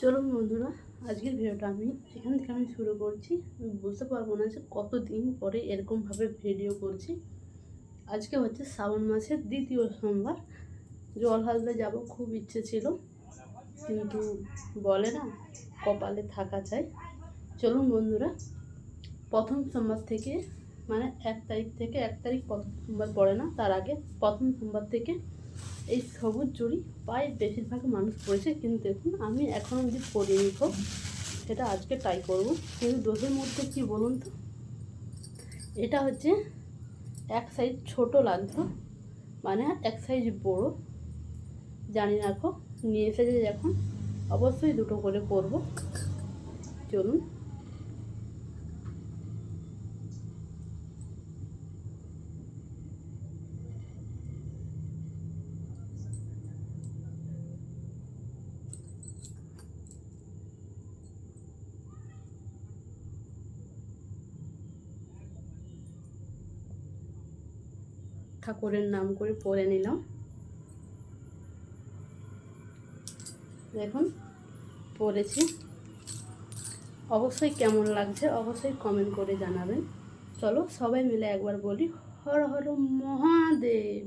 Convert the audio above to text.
চলুন বন্ধুরা, আজকের ভিডিওটা এখান থেকে শুরু করছি। বুঝতে পারবো না যে কতদিন পরে এরকমভাবে ভিডিও করছি। আজকে হচ্ছে শ্রাবণ মাসের দ্বিতীয় সোমবার। জল ঢালতে যাব, খুব ইচ্ছে ছিল, কিন্তু বলে না কপালে থাকা চাই। চলুন বন্ধুরা, প্রথম সোমবার থেকে মানে 1 তারিখ থেকে 1 তারিখ প্রথম সোমবার পড়ে না, তার আগে প্রথম সোমবার থেকে এই সবুজ চুড়ি প্রায় বেশিরভাগ মানুষ পড়েছে, কিন্তু দেখুন আমি এখন অবধি পরিনি। তো সেটা আজকে ট্রাই করব। কিন্তু দোষের মধ্যে কি বলুন তো, এটা হচ্ছে এক সাইজ ছোট লাগতো, মানে এক সাইজ বড়, জানি না এখন নিয়ে এসেছে যখন অবশ্যই দুটো করে পরবো। চলুন। ঠাকুরের নাম করে পরে নিলাম। দেখুন পরেছি, অবশ্যই কেমন লাগছে অবশ্যই কমেন্ট করে জানাবেন। চলো সবাই মিলে একবার বলি, হর হর মহাদেব।